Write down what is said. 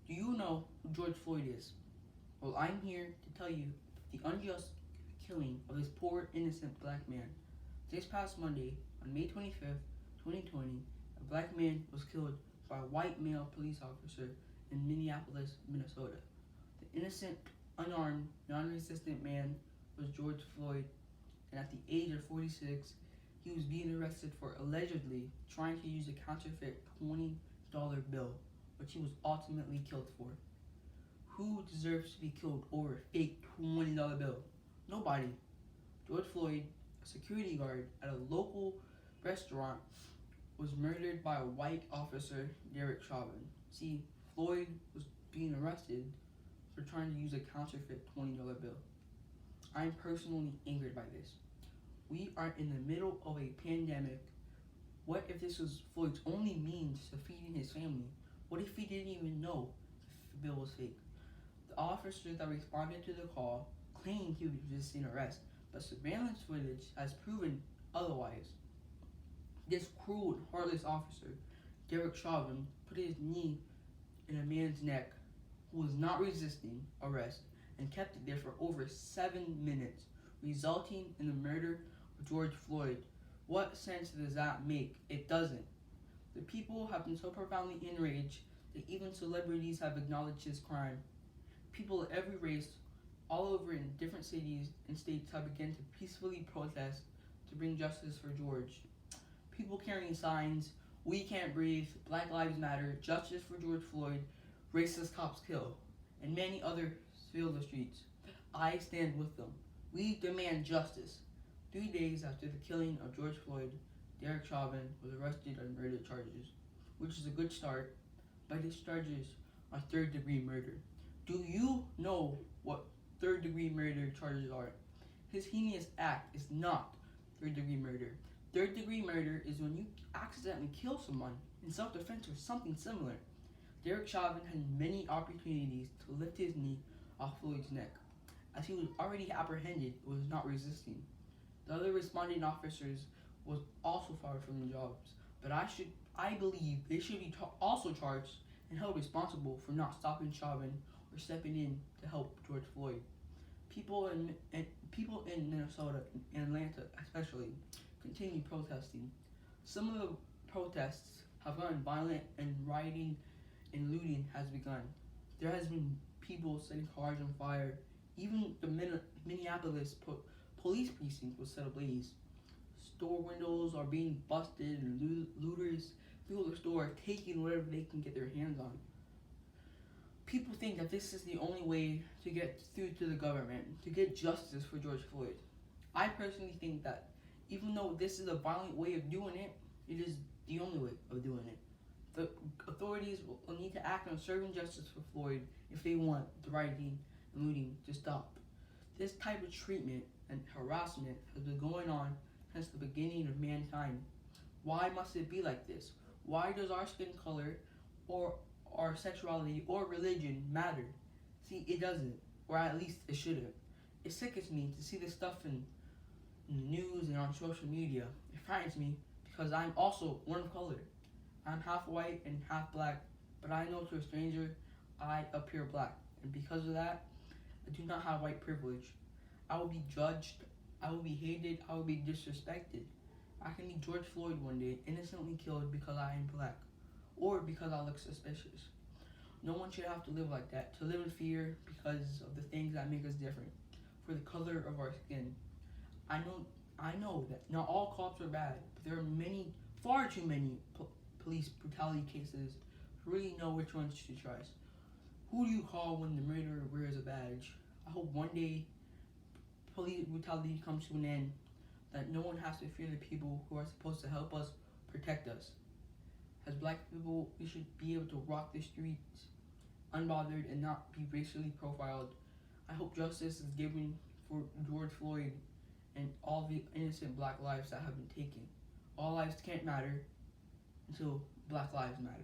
Do you know who George Floyd is? Well, I'm here to tell you the unjust killing of this poor, innocent black man. This past Monday, on May 25th, 2020, a black man was killed by a white male police officer in Minneapolis, Minnesota. The innocent, unarmed, non-resistant man was George Floyd, and at the age of 46, he was being arrested for allegedly trying to use a counterfeit $20 bill, which he was ultimately killed for. Who deserves to be killed over a fake $20 bill? Nobody. George Floyd, a security guard at a local restaurant, was murdered by a white officer, Derek Chauvin. See, Floyd was being arrested for trying to use a counterfeit $20 bill. I'm personally angered by this. We are in the middle of a pandemic. What if this was Floyd's only means to feeding his family? What if he didn't even know the bill was fake? The officers that responded to the call claimed he was resisting arrest, but surveillance footage has proven otherwise. This cruel and heartless officer, Derek Chauvin, put his knee in a man's neck who was not resisting arrest and kept it there for over 7 minutes, resulting in the murder of George Floyd. What sense does that make? It doesn't. The people have been so profoundly enraged that even celebrities have acknowledged his crime. People of every race, all over in different cities and states, have begun to peacefully protest to bring justice for George. People carrying signs, "We can't breathe," "Black Lives Matter," "Justice for George Floyd," "Racist cops kill," and many others fill the streets. I stand with them. We demand justice. 3 days after the killing of George Floyd, Derek Chauvin was arrested on murder charges, which is a good start, but his charges are third-degree murder. Do you know what third-degree murder charges are? His heinous act is not third-degree murder. Third-degree murder is when you accidentally kill someone in self-defense or something similar. Derek Chauvin had many opportunities to lift his knee off Floyd's neck. As he was already apprehended, it was not resisting. The other responding officers was also fired from their jobs, but I believe they should be also charged and held responsible for not stopping Chauvin or stepping in to help George Floyd. People in Minnesota and Atlanta especially continue protesting. Some of the protests have gotten violent and rioting and looting has begun. There has been people setting cars on fire. Even the Minneapolis police precinct was set ablaze. Store windows are being busted and looters fill the store, taking whatever they can get their hands on. People think that this is the only way to get through to the government, to get justice for George Floyd. I personally think that even though this is a violent way of doing it, it is the only way of doing it. The authorities will need to act on serving justice for Floyd if they want the rioting and looting to stop. This type of treatment and harassment has been going on since the beginning of mankind. Why must it be like this? Why does our skin color or our sexuality or religion matter? See, it doesn't, or at least it shouldn't. It sickens me to see this stuff in the news and on social media. It frightens me because I'm also one of color. I'm half white and half black, but I know to a stranger I appear black, and because of that, I do not have white privilege. I will be judged, I will be hated, I will be disrespected. I can be George Floyd one day, innocently killed because I am black, or because I look suspicious. No one should have to live like that, to live in fear because of the things that make us different, for the color of our skin. I know that not all cops are bad, but there are many, far too many police brutality cases to really know which ones to trust. Who do you call when the murderer wears a badge? I hope one day police brutality comes to an end, that no one has to fear the people who are supposed to help us, protect us. As black people, we should be able to walk the streets unbothered and not be racially profiled. I hope justice is given for George Floyd and all the innocent black lives that have been taken. All lives can't matter until Black Lives Matter.